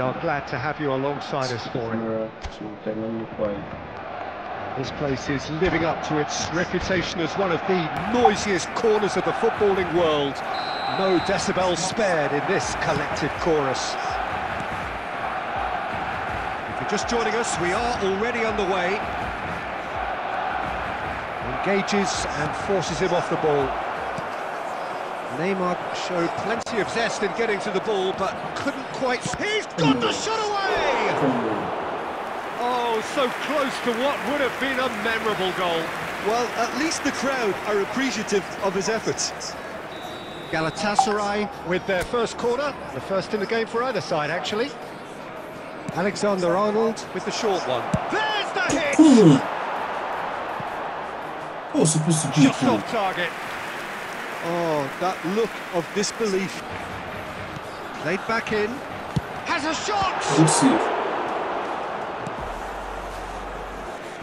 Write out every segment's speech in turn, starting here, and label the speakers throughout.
Speaker 1: are glad to have you alongside us for it. This place is living up to its reputation as one of the noisiest corners of the footballing world. No decibels spared in this collective chorus. If you're just joining us, we are already underway. Engages and forces him off the ball. Neymar showed plenty of zest in getting to the ball, but couldn't quite... He's got the shot away! Oh, so close to what would have been a memorable goal.
Speaker 2: Well, at least the crowd are appreciative of his efforts.
Speaker 1: Galatasaray with their first corner, the first in the game for either side, actually. Alexander-Arnold with the short one. There's the hit!
Speaker 3: Oh, supposed to be
Speaker 1: just off target.
Speaker 2: Oh, that look of disbelief.
Speaker 1: Played back in. Has a shot!
Speaker 3: Good save.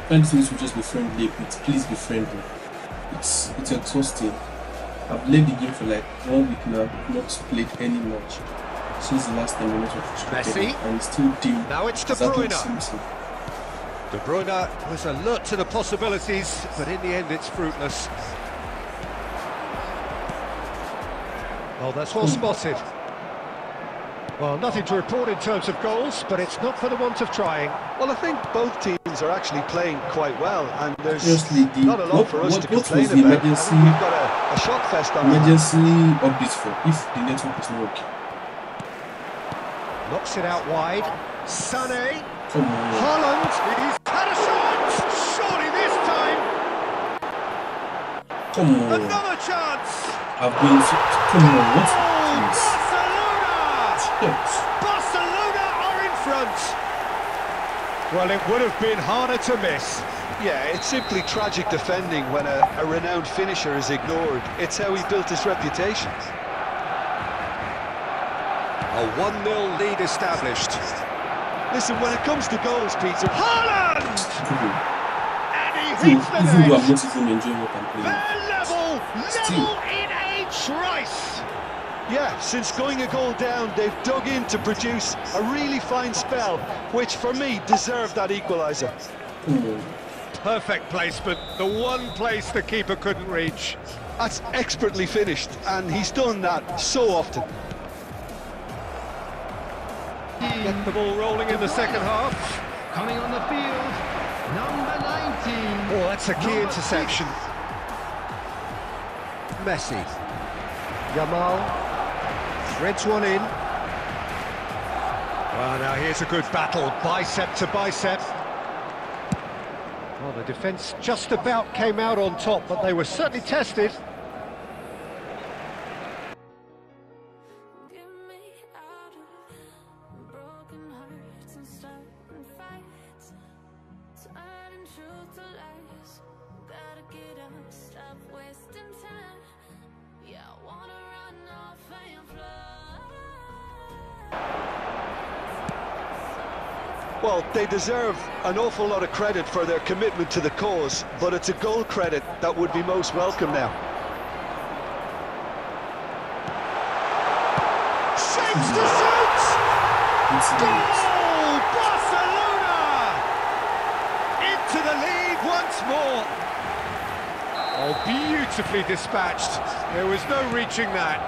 Speaker 3: Penalties will just be friendly, but please be friendly. It's exhausting. I've played the game for like 1 week now, not played any match since the last time we met with
Speaker 1: Messi,
Speaker 3: and still doing.
Speaker 1: Now it's De Bruyne. De Bruyne was alert to the possibilities, but in the end it's fruitless. Oh, that's well spotted. Well, nothing to report in terms of goals, but it's not for the want of trying.
Speaker 2: Well, I think both teams are actually playing quite well, and there's not a lot for us to complain about.
Speaker 3: Emergency,
Speaker 2: we've got a shot fest on.
Speaker 3: Emergency updates for if the network is not working.
Speaker 1: Knocks it out wide. Sané.
Speaker 3: Come on.
Speaker 1: Haaland. He's had a shot. Surely this time.
Speaker 3: Come on.
Speaker 1: Another chance.
Speaker 3: I've been. Come on. What?
Speaker 1: Yes. Barcelona are in front. Well, it would have been harder to miss.
Speaker 2: Yeah, it's simply tragic defending when a renowned finisher is ignored. It's how he built his reputation.
Speaker 1: A 1-0 lead established.
Speaker 2: Listen, when it comes to goals, Peter...
Speaker 1: Haaland! And he hits the net.
Speaker 3: Even though I'm not even enjoying what I'm playing.
Speaker 1: They're level in a trice.
Speaker 2: Yeah, since going a goal down, they've dug in to produce a really fine spell, which for me deserved that equaliser.
Speaker 1: Perfect placement, the one place the keeper couldn't reach.
Speaker 2: That's expertly finished, and he's done that so often.
Speaker 1: Get the ball rolling in the second half.
Speaker 4: Coming on the field, number 19.
Speaker 1: Oh, that's a key interception. Messi. Yamal. Threads one in. Well, now here's a good battle, bicep to bicep. Well, the defence just about came out on top, but they were certainly tested.
Speaker 2: Well, they deserve an awful lot of credit for their commitment to the cause, but it's a goal credit that would be most welcome now.
Speaker 1: Shapes to shoot! Goal! Barcelona! Into the lead once more. Oh, beautifully dispatched. There was no reaching that.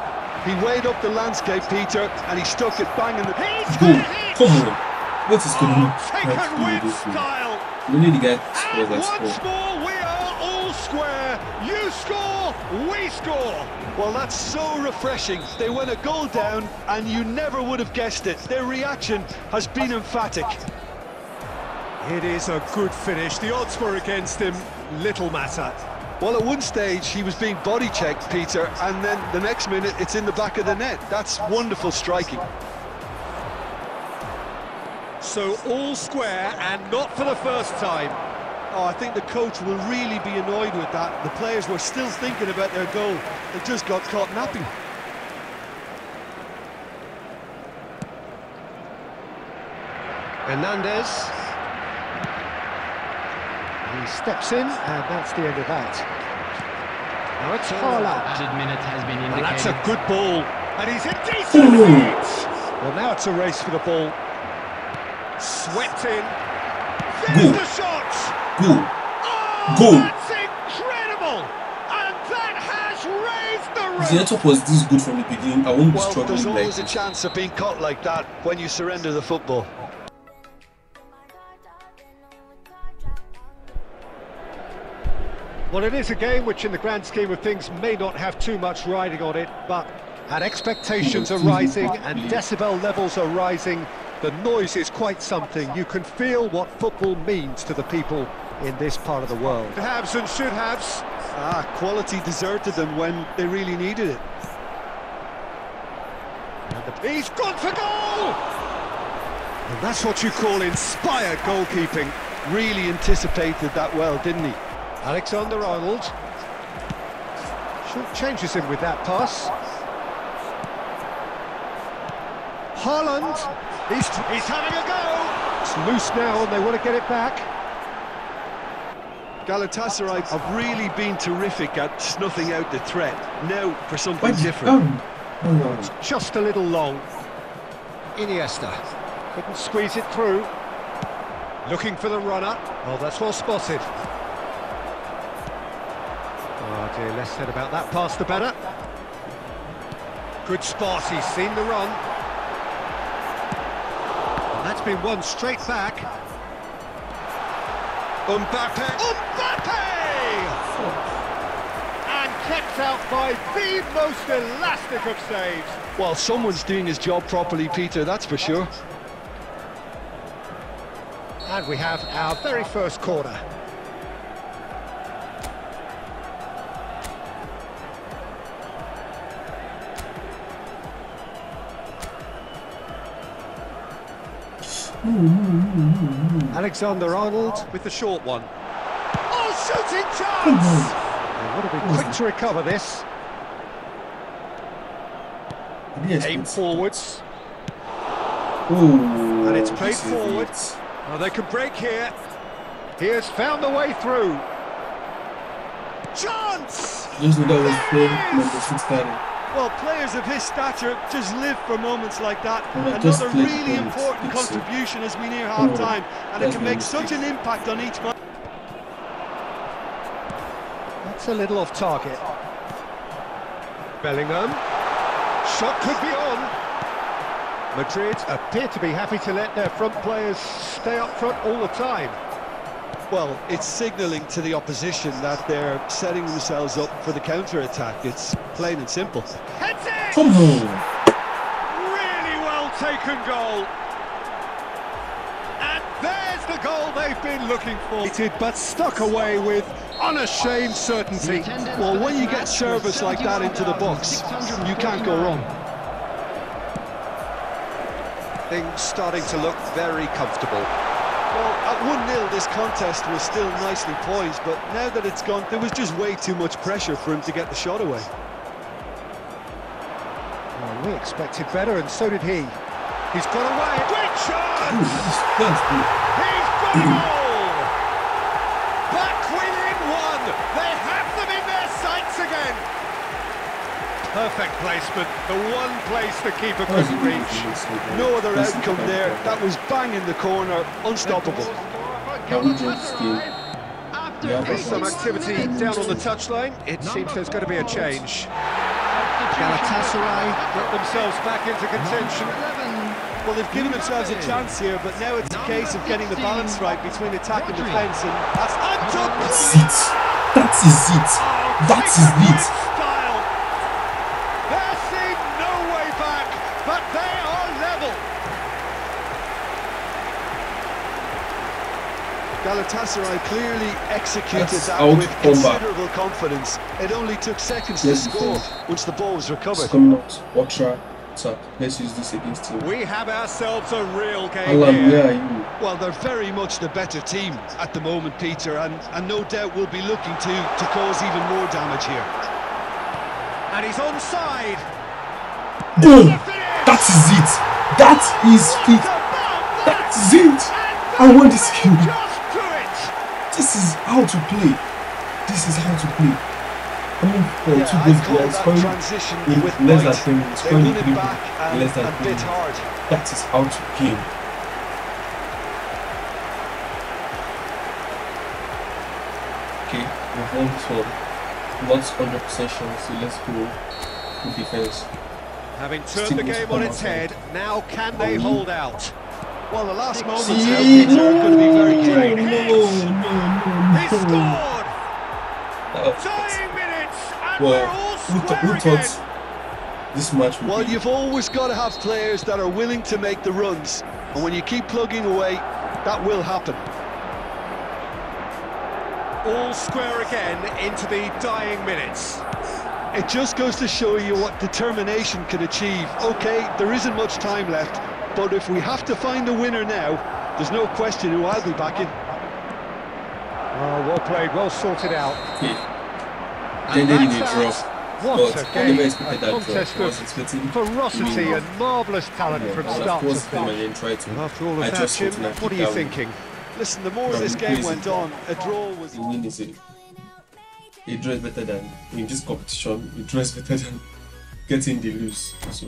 Speaker 2: He weighed up the landscape, Peter, and he stuck it bang in the...
Speaker 1: He's got it!
Speaker 3: Come on! What is going on?
Speaker 1: Taken with style.
Speaker 3: We need to get
Speaker 1: and once more, we are all square. You score, we score.
Speaker 2: Well, that's so refreshing. They went a goal down, and you never would have guessed it. Their reaction has been emphatic.
Speaker 1: It is a good finish. The odds were against him. Little matter.
Speaker 2: Well, at one stage, he was being body-checked, Peter, and then the next minute, it's in the back of the net. That's wonderful striking.
Speaker 1: So all square, and not for the first time.
Speaker 2: Oh, I think the coach will really be annoyed with that. The players were still thinking about their goal. They just got caught napping.
Speaker 1: Hernandez. He steps in, and that's the end of that. Now it's Haaland.
Speaker 4: Added minute has been indicated.
Speaker 1: And that's a good ball. And he's in decent lead. Well, now it's a race for the ball. Swept in.
Speaker 3: Go.
Speaker 1: There's the shot!
Speaker 3: Go.
Speaker 1: Oh,
Speaker 3: Go.
Speaker 1: that's incredible! And that has raised the roof!
Speaker 3: If the network was this good from the beginning, I won't be
Speaker 2: Well,
Speaker 3: struggling
Speaker 2: there's
Speaker 3: like
Speaker 2: always a
Speaker 3: this.
Speaker 2: chance of being caught like that when you surrender the football.
Speaker 1: Well, it is a game which in the grand scheme of things may not have too much riding on it, but and expectations are rising and decibel levels are rising. The noise is quite something. You can feel what football means to the people in this part of the world. Haves and should haves.
Speaker 2: Quality deserted them when they really needed it.
Speaker 1: He's gone for goal! And that's what you call inspired goalkeeping.
Speaker 2: Really anticipated that well, didn't he?
Speaker 1: Alexander-Arnold changes him with that pass. Haaland, he's having a go. It's loose now and they want to get it back.
Speaker 2: Galatasaray have really been terrific at snuffing out the threat. Now for something different.
Speaker 1: Just a little long. Iniesta couldn't squeeze it through. Looking for the runner. Oh, that's well spotted. Oh dear, less said about that pass the better. Good spot, he's seen the run. And that's been won straight back. Mbappe! And kept out by the most elastic of saves.
Speaker 2: Well, someone's doing his job properly, Peter, that's for sure.
Speaker 1: And we have our very first corner. Alexander-Arnold with the short one. Oh, shooting chance! They would have been quick to recover this. Aim forwards. And it's played forwards. Oh, they can break here. He has found the way through. Chance!
Speaker 3: Just know that was playing number 6 starting.
Speaker 2: Well, players of his stature just live for moments like that.
Speaker 3: Just
Speaker 2: Another really important contribution as we near half-time, and it can make such an impact on each match.
Speaker 1: That's a little off target. Bellingham. Shot could be on. Madrid appear to be happy to let their front players stay up front all the time.
Speaker 2: Well, it's signalling to the opposition that they're setting themselves up for the counter-attack. It's plain and simple.
Speaker 1: Heads it!
Speaker 3: Come on!
Speaker 1: Really well taken goal. And there's the goal they've been looking for. But stuck away with unashamed certainty.
Speaker 2: Well, when you get service like that into the box, you can't go wrong.
Speaker 1: Things starting to look very comfortable.
Speaker 2: Well, at 1-0 this contest was still nicely poised, but now that it's gone, there was just way too much pressure for him to get the shot away.
Speaker 1: Well, we expected better, and so did he. He's got away. Great chance! He's got a goal! Back within one! They have them in their sights again! Perfect placement, the one place the keeper couldn't reach.
Speaker 2: No other outcome there. That was bang in the corner, unstoppable.
Speaker 1: There's some activity down on the touchline. It seems there's going to be a change. Galatasaray got themselves back into contention.
Speaker 2: Well, they've given themselves a chance here, but now it's a case of getting the balance right between attack and defence, and that's
Speaker 3: it. That is it. That is it.
Speaker 1: There seemed no way back, but they are level.
Speaker 2: Galatasaray clearly executed that with considerable confidence. It only took seconds to score once the ball was recovered.
Speaker 3: Let's use this against him.
Speaker 1: We have ourselves a real game here.
Speaker 2: Well, they're very much the better team at the moment, Peter, and no doubt will be looking to cause even more damage here.
Speaker 1: And he's onside.
Speaker 3: Boom! That is it. That is it. That is it. I want this game. This is how to play. This is how to play. I mean, two goals is scoring in less than 10 minutes. Scoring 3 in less than 3 minutes. That is how to game. Okay, we've won 12. Not 100% sure, so let's go with defense.
Speaker 1: Having turned the game on its head, now can they hold out?
Speaker 2: Well, the last moments now things are going to be very key.
Speaker 1: He scored! Dying minutes, and we're all square again.
Speaker 3: This match would
Speaker 2: Well,
Speaker 3: be...
Speaker 2: you've always got to have players that are willing to make the runs, and when you keep plugging away, that will happen.
Speaker 1: All square again into the dying minutes.
Speaker 2: It just goes to show you what determination can achieve. Okay, there isn't much time left, but if we have to find a winner now, there's no question who I'll be backing.
Speaker 1: Oh, well played, well sorted out.
Speaker 3: Okay. They didn't draw.
Speaker 1: What a game, a
Speaker 3: contest
Speaker 1: of ferocity and marvellous talent from start to finish. After all of that, Jim, what are you thinking?
Speaker 2: Listen, the more this game went on, a draw was...
Speaker 3: The win is a draw is better than, in this competition, a draw is better than getting the lose. So.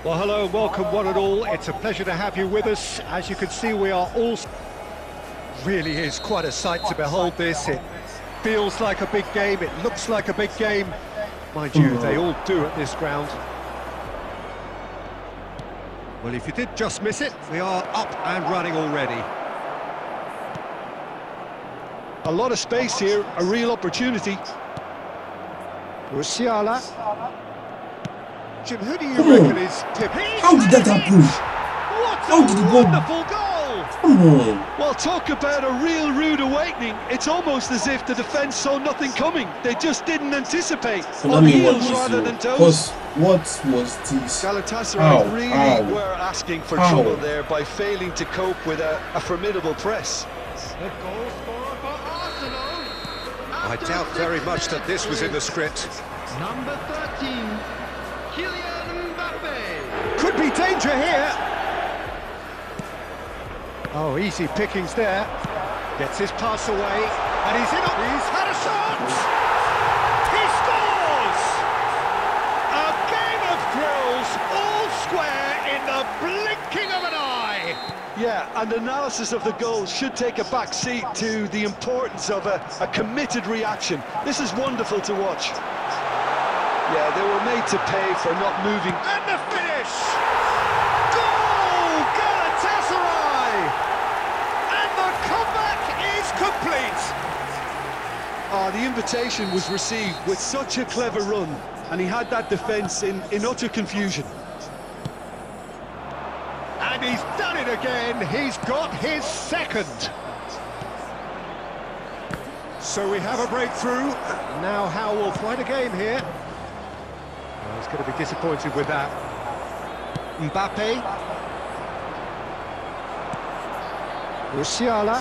Speaker 1: Well, hello and welcome one and all. It's a pleasure to have you with us. As you can see, we are all... Really is quite a sight to behold this. It feels like a big game, it looks like a big game. Mind you, they all do at this ground. Well, if you did just miss it, we are up and running already.
Speaker 2: A lot of space here, a real opportunity.
Speaker 1: Musiala. Jim, who do you reckon is tip?
Speaker 3: How did that happen?
Speaker 1: What a wonderful goal!
Speaker 2: Well, talk about a real rude awakening. It's almost as if the defence saw nothing coming. They just didn't anticipate. On heels rather than toes.
Speaker 3: What was this?
Speaker 2: Galatasaray really were asking for trouble there by failing to cope with a formidable press.
Speaker 4: The goal scorer for Arsenal.
Speaker 1: I doubt very much that this was in the script.
Speaker 4: Number 13, Kylian Mbappe.
Speaker 1: Could be danger here. Oh, easy pickings there. Gets his pass away, and he's in. He's had a shot. He scores. A game of thrills, all square in the blinking of an eye.
Speaker 2: Yeah, and analysis of the goal should take a back seat to the importance of a committed reaction. This is wonderful to watch. Yeah, they were made to pay for not moving.
Speaker 1: And the finish! Goal! Galatasaray! And the comeback is complete!
Speaker 2: The invitation was received with such a clever run, and he had that defence in utter confusion.
Speaker 1: And he's done it again, he's got his second. So we have a breakthrough. Now Howe will find a game here. Well, he's going to be disappointed with that. Mbappe. Musiala.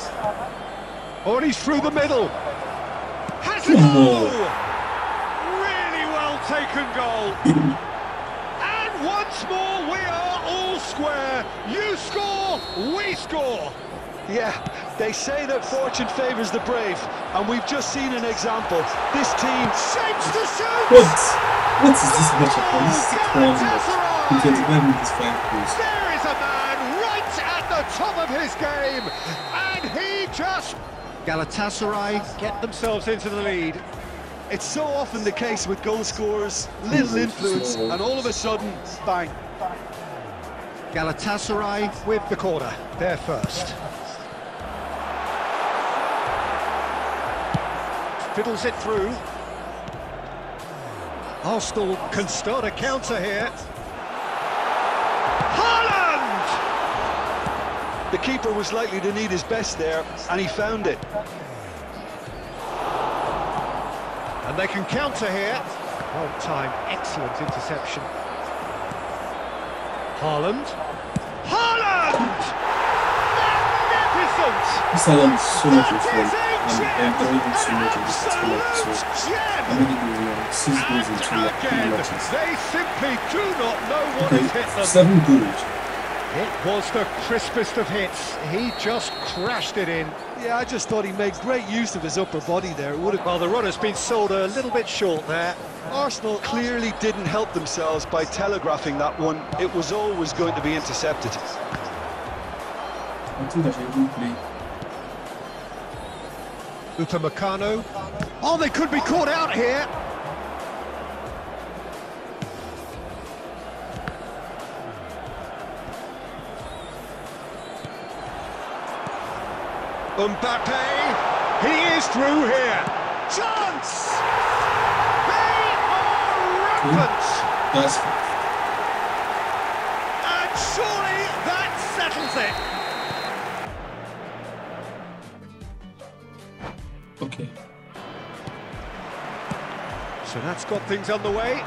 Speaker 1: Oh, and he's through the middle. Has a goal! Really well taken goal. And once more we are all square. You score, we score.
Speaker 2: Yeah, they say that fortune favours the brave, and we've just seen an example. This team
Speaker 1: shapes the shoot.
Speaker 3: What is this match up? This is 6 points in 25 minutes, 5 goals.
Speaker 1: There is a man right at the top of his game, and he just... Galatasaray get themselves into the lead.
Speaker 2: It's so often the case with goal scorers, little influence, and all of a sudden, bang.
Speaker 1: Galatasaray with the corner, they're first. Fiddles it through. Arsenal can start a counter here. Haaland!
Speaker 2: The keeper was likely to need his best there, and he found it.
Speaker 1: And they can counter here. Well timed, excellent interception. Haaland. Haaland! Magnificent!
Speaker 3: This Haaland is so much of fun. I'm enjoying so much of this episode. I'm really going 6 goals in 2 matches.
Speaker 1: They simply do not know what has hit them.
Speaker 3: 7 goals.
Speaker 1: It was the crispest of hits. He just crashed it in.
Speaker 2: Yeah, I just thought he made great use of his upper body there.
Speaker 1: Well, the runner's been sold a little bit short there.
Speaker 2: Arsenal clearly didn't help themselves by telegraphing that one. It was always going to be intercepted.
Speaker 3: I think I should play.
Speaker 1: Upamecano. Oh, they could be caught out here. Mbappe, he is through here. Chance! They are rampant!
Speaker 3: That's
Speaker 1: And surely that settles it.
Speaker 3: okay.
Speaker 1: So that's got things on the way.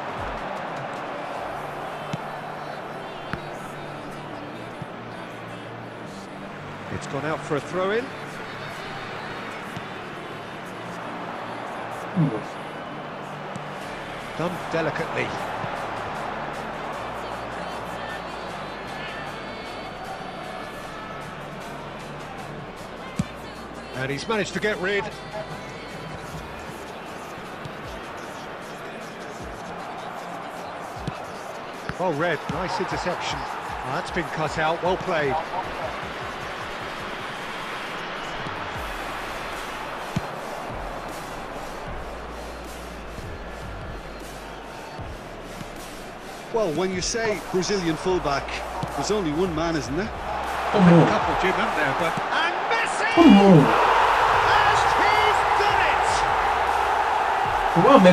Speaker 1: It's gone out for a throw-in. Done delicately. And he's managed to get rid. Well read, nice interception. That's been cut out, well played.
Speaker 2: Well, when you say Brazilian fullback, there's only one man, isn't there?
Speaker 3: Oh,
Speaker 1: A
Speaker 3: no.
Speaker 1: couple, Jim, haven't there, but... And Messi!
Speaker 3: Oh, no.
Speaker 1: And he's done it!
Speaker 3: One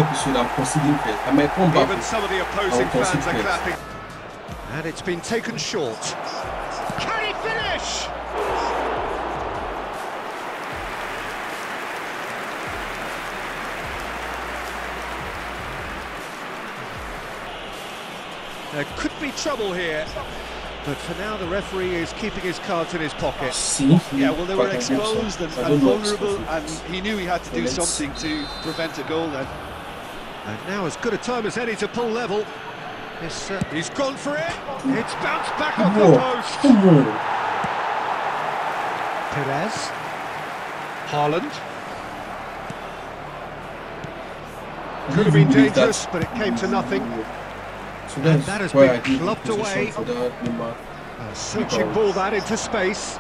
Speaker 3: episode I'm considering first. I might come back.
Speaker 1: Even some of the opposing
Speaker 3: I'll consider
Speaker 1: fans are
Speaker 3: first.
Speaker 1: clapping. And it's been taken short. Can he finish? There could be trouble here, but for now the referee is keeping his cards in his pocket.
Speaker 3: See?
Speaker 2: Yeah, well, they were
Speaker 3: But I think so.
Speaker 2: exposed
Speaker 3: I
Speaker 2: and
Speaker 3: don't know
Speaker 2: vulnerable,
Speaker 3: if
Speaker 2: and
Speaker 3: it's-
Speaker 2: he knew he had to do
Speaker 3: Let's-
Speaker 2: something to prevent a goal then.
Speaker 1: And now as good a time as any to pull level. This, he's gone for it. It's bounced back off the
Speaker 3: Whoa.
Speaker 1: post.
Speaker 3: Whoa.
Speaker 1: Perez. Haaland. Could have been dangerous, but it came to nothing.
Speaker 3: So that's
Speaker 1: that has
Speaker 3: why
Speaker 1: been
Speaker 3: I did the
Speaker 1: clubbed
Speaker 3: position
Speaker 1: away.
Speaker 3: for that number.
Speaker 1: A searching ball that into space.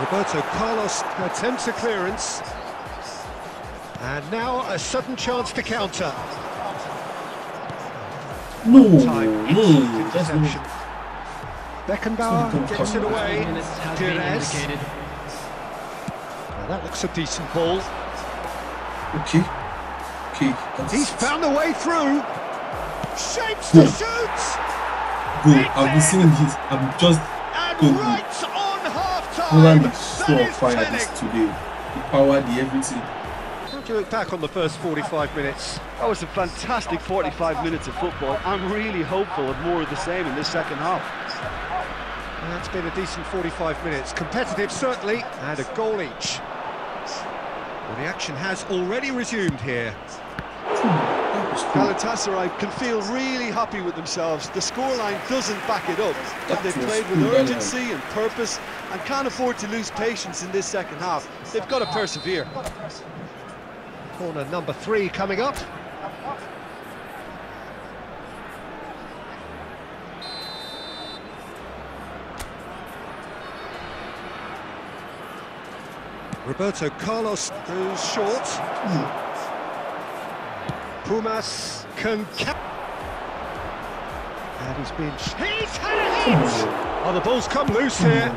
Speaker 1: Roberto Carlos attempts a clearance. And now a sudden chance to counter.
Speaker 3: No,
Speaker 1: Time.
Speaker 3: no, that's
Speaker 1: Interception.
Speaker 3: no.
Speaker 1: Beckenbauer gets it away.
Speaker 4: Minutes has been
Speaker 1: Perez.
Speaker 4: indicated.
Speaker 1: Now that looks a decent ball.
Speaker 3: Okay. Okay. That's
Speaker 1: He's found a way through. Shapes
Speaker 3: Go.
Speaker 1: to shoot.
Speaker 3: good. I've been seeing this. I'm just
Speaker 1: And
Speaker 3: Good.
Speaker 1: right on half-time.
Speaker 3: Haaland is so
Speaker 1: That
Speaker 3: on
Speaker 1: is
Speaker 3: fire
Speaker 1: telling.
Speaker 3: this today. The power, the everything.
Speaker 1: How do you look back on the first 45 minutes?
Speaker 2: That was a fantastic 45 minutes of football. I'm really hopeful of more of the same in this second half.
Speaker 1: That's been a decent 45 minutes. Competitive, certainly, and a goal each. Well, the action has already resumed here.
Speaker 3: That was cool.
Speaker 2: Galatasaray can feel really happy with themselves. The scoreline doesn't back it up, but they've
Speaker 3: was
Speaker 2: played with
Speaker 3: cool,
Speaker 2: urgency and purpose and can't afford to lose patience in this second half. They've got to persevere.
Speaker 1: Corner number 3 coming up. Roberto Carlos goes short. Pumas can and he's been... He's had a hit! Oh, the ball's come loose here.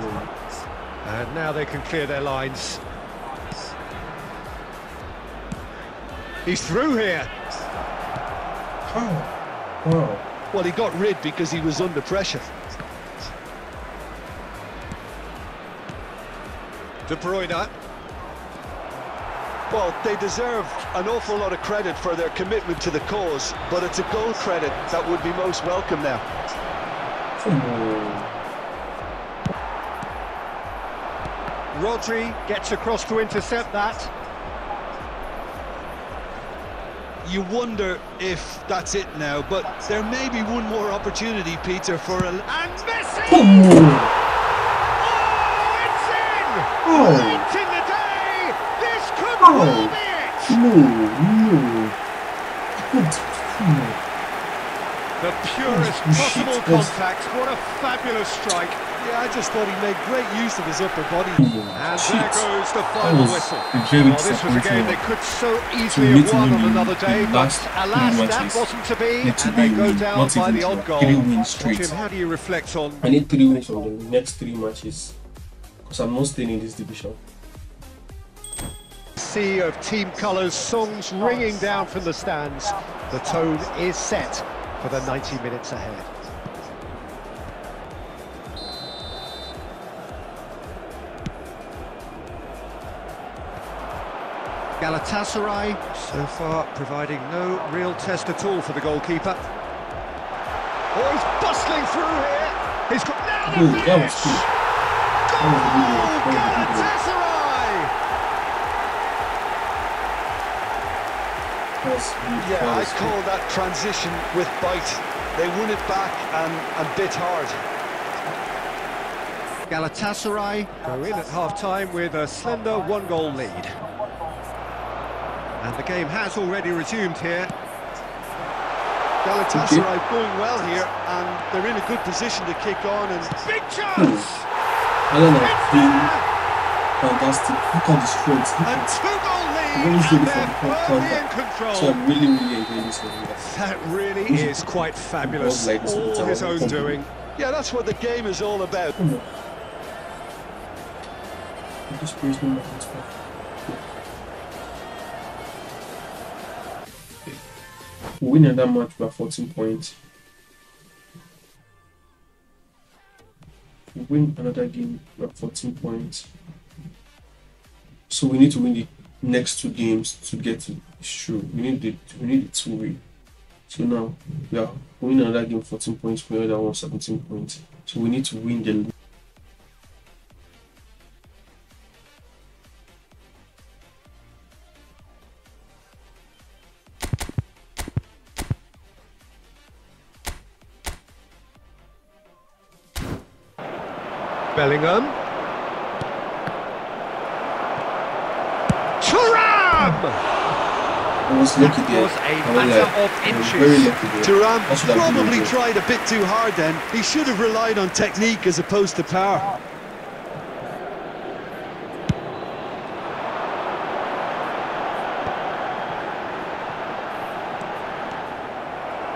Speaker 1: And now they can clear their lines. He's through here.
Speaker 3: Oh. Wow.
Speaker 2: Well, he got rid because he was under pressure.
Speaker 1: De Bruyne.
Speaker 2: Well, they deserve an awful lot of credit for their commitment to the cause, but it's a goal credit that would be most welcome now.
Speaker 3: Come on.
Speaker 1: Rodri gets across to intercept that.
Speaker 2: You wonder if that's it now, but there may be one more opportunity, Peter, for a...
Speaker 1: And Messi!
Speaker 3: Come on.
Speaker 1: Oh, it's in! Late in the day, this could well be it.
Speaker 3: No.
Speaker 1: The purest possible contact. What a fabulous strike.
Speaker 2: Yeah, I just thought he made great use of his upper body.
Speaker 1: And there goes the final whistle. Well, this was a game they could so easily have won on another day, but alas, that wasn't to be, and they go down by the odd goal. Tim, how do you reflect on...
Speaker 3: I need 3 wins from the next 3 matches, because I'm not staying in this division.
Speaker 1: Sea of team colours, songs ringing down from the stands. The tone is set for the 90 minutes ahead. Galatasaray, so far providing no real test at all for the goalkeeper. Oh, he's bustling through here. He's got now the finish. Goal, Galatasaray!
Speaker 2: Yeah, I call that transition with bite. They won it back and bit hard.
Speaker 1: Galatasaray go in at half-time with a slender 1-goal lead. And the game has already resumed here.
Speaker 2: Galatasaray going well here, and they're in a good position to kick on. And
Speaker 1: big chance!
Speaker 3: I don't know. Fantastic. Look at the strokes.
Speaker 1: A 2-goal lead, and they're firmly in control.
Speaker 3: So I'm really enjoying this one.
Speaker 1: That really is quite fabulous. All his own doing.
Speaker 2: Yeah, that's what the game is all about.
Speaker 3: We win another match by 14 points. We win another game by 14 points. So we need to win the next 2 games to get to sure. We need it to win. So now we win another game 14 points, we another one 17 points. So we need to win the
Speaker 1: Bellingham. Thuram!
Speaker 3: I was lucky there.
Speaker 1: Was a matter of inches.
Speaker 3: Very lucky there.
Speaker 2: Thuram probably tried a bit too hard then. He should have relied on technique as opposed to power.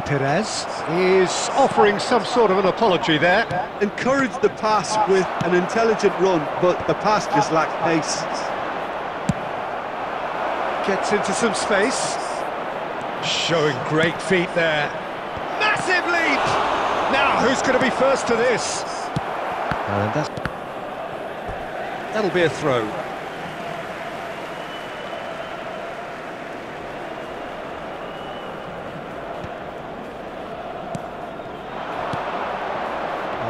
Speaker 1: Perez is offering some sort of an apology there.
Speaker 2: Encouraged the pass with an intelligent run, but the pass just lacked pace.
Speaker 1: Gets into some space. Showing great feet there. Massive leap! Now, who's going to be first to this? And that'll be a throw.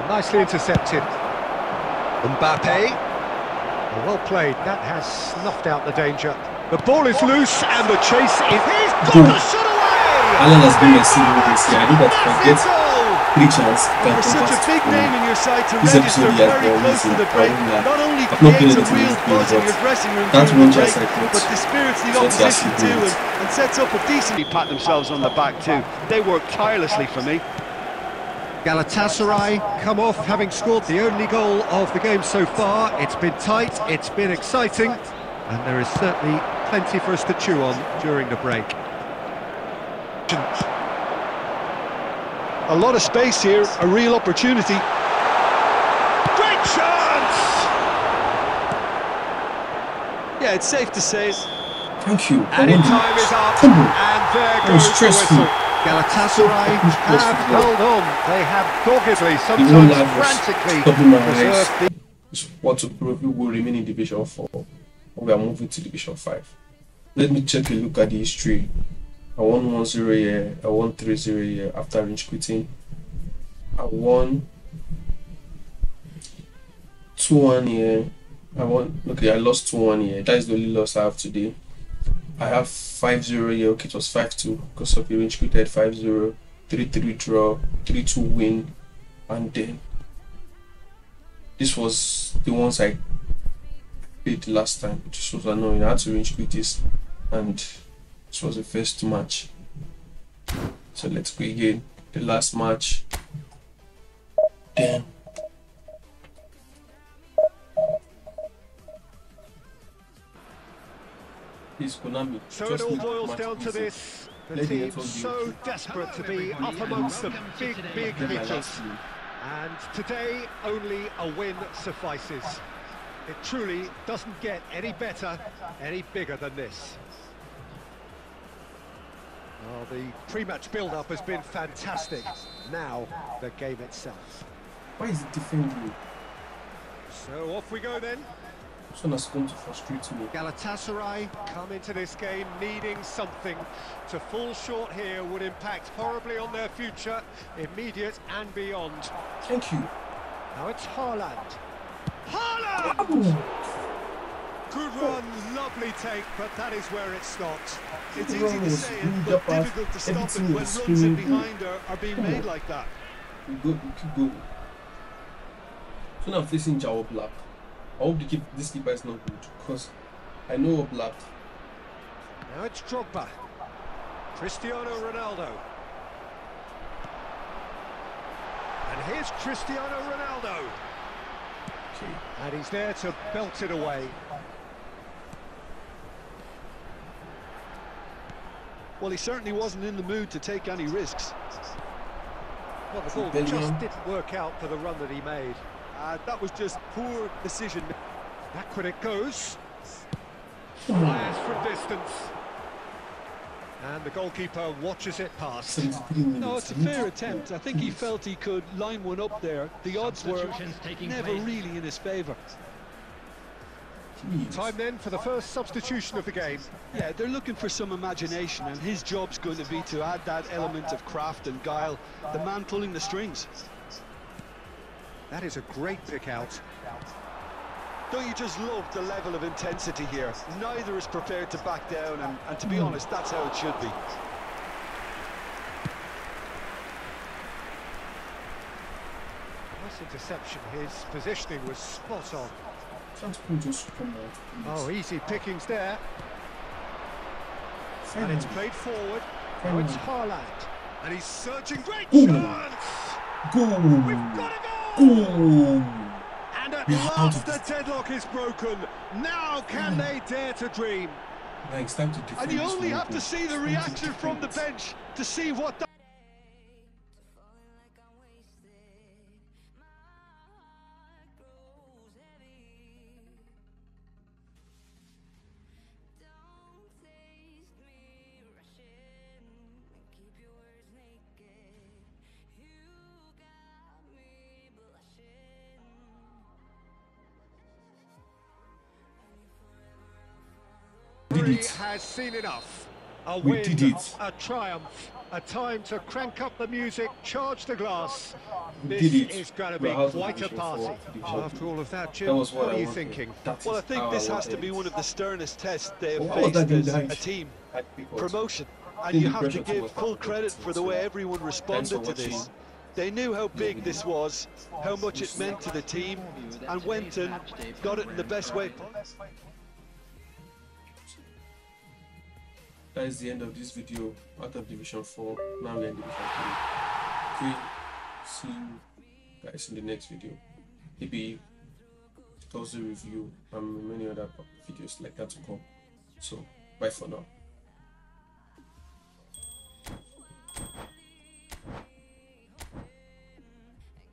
Speaker 1: Nicely intercepted. Mbappe. Well played. That has snuffed out the danger. The ball is loose and the chase is... He's got the shot away!
Speaker 3: Haaland has been exceeding this year. I think that forget 3 chances.
Speaker 2: For such a big name in your side to register very close to the break, not only creates a real buzz in your dressing room during the break, but dispirits the opposition too and sets up a decent... Pat themselves on the back too. They work tirelessly for me.
Speaker 1: Galatasaray come off having scored the only goal of the game so far. It's been tight, it's been exciting, and there is certainly plenty for us to chew on during the break.
Speaker 2: A lot of space here, a real opportunity.
Speaker 1: Great chance!
Speaker 2: Yeah, it's safe to say it.
Speaker 3: Thank you.
Speaker 1: And time is up, and there goes the whistle. Galatasaray have held on. They have doggedly, sometimes frantically preserved the...
Speaker 3: What to prove we will remain in Division 4. We are moving to Division 5. Let me take a look at the history. I won 1-0 here, I won 3-0 here after range quitting. I won 2-1 here. I lost 2-1 here. That is the only loss I have today. I have 5-0 here. Okay, it was 5-2 because of the range quitted. 5-0, 3-3 draw, 3-2 win, and then this was the ones I played the last time, which was annoying. I had to arrange with this, and this was the first match. So let's go again. The last match. Damn. Please, Konami.
Speaker 1: So it all boils down to this. The team so desperate to be up amongst the big hitters. And today, only a win suffices. It truly doesn't get any better, any bigger than this. Well, the pre-match build-up has been fantastic. Now, the game itself.
Speaker 3: Why is it defending?
Speaker 1: So off we go then.
Speaker 3: This one has come to frustrate me.
Speaker 1: Galatasaray come into this game needing something. To fall short here would impact horribly on their future, immediate and beyond.
Speaker 3: Thank you.
Speaker 1: Now it's Haaland. Haaland! Good run, lovely take, but that is where it stopped. It's easy to say it, but difficult to stop it when runs in behind are being made like that.
Speaker 3: We keep going. So now I'm facing Jawa Black. I hope this keeper is not good, because I know Black.
Speaker 1: Now it's Drogba. Cristiano Ronaldo. And here's Cristiano Ronaldo.
Speaker 3: Okay.
Speaker 1: And he's there to belt it away.
Speaker 2: Well, he certainly wasn't in the mood to take any risks.
Speaker 1: Well, the ball just didn't work out for the run that he made.
Speaker 2: That was just poor decision.
Speaker 1: Back when it goes. Fires from distance. And the goalkeeper watches it pass.
Speaker 2: No, it's a fair attempt. I think he felt he could line one up there. The odds were never really in his favour.
Speaker 1: Time then for the first substitution of the game.
Speaker 2: Yeah, they're looking for some imagination, and his job's going to be to add that element of craft and guile, the man pulling the strings.
Speaker 1: That is a great pick out.
Speaker 2: Don't you just love the level of intensity here? Neither is prepared to back down, and to be honest, that's how it should be.
Speaker 1: Nice interception. His positioning was spot on.
Speaker 3: Just come out.
Speaker 1: Oh, easy pickings there. And it's played forward. Now it's Haaland. And he's searching. Great chance!
Speaker 3: Goal!
Speaker 1: We've got a goal! And at last the deadlock is broken. Now can they dare to dream?
Speaker 3: It's time to defend.
Speaker 2: And you only have to see the reaction from the bench to see what that...
Speaker 1: He has seen enough. A
Speaker 3: We
Speaker 1: win,
Speaker 3: did it.
Speaker 1: a triumph, a time to crank up the music, charge the glass.
Speaker 3: We
Speaker 1: This
Speaker 3: did it.
Speaker 1: is going to
Speaker 3: We're
Speaker 1: be
Speaker 3: out of
Speaker 1: quite a
Speaker 3: Division
Speaker 1: party.
Speaker 3: 4, Division
Speaker 1: After all of that,
Speaker 3: That
Speaker 1: Jim,
Speaker 3: was what
Speaker 1: what
Speaker 3: I
Speaker 1: are you
Speaker 3: wanted.
Speaker 1: thinking?
Speaker 3: That
Speaker 2: Well, I
Speaker 3: is
Speaker 2: think
Speaker 3: how
Speaker 2: this has
Speaker 3: wanted
Speaker 2: to be
Speaker 3: it.
Speaker 2: one of the sternest tests they have
Speaker 3: What was
Speaker 2: faced
Speaker 3: that
Speaker 2: as
Speaker 3: behind?
Speaker 2: a team.
Speaker 3: Because
Speaker 2: Promotion. And
Speaker 3: Didn't
Speaker 2: you
Speaker 3: the
Speaker 2: have to
Speaker 3: pressure
Speaker 2: give
Speaker 3: towards
Speaker 2: full
Speaker 3: that.
Speaker 2: credit for the way everyone responded to this.
Speaker 3: watching.
Speaker 2: They knew how big this was, how much it meant to the team, and went and got it in the best way possible.
Speaker 3: That is the end of this video. Out of Division 4, now we're in Division 3. Okay, see you guys in the next video. Maybe also review and many other videos like that to come. So bye for now.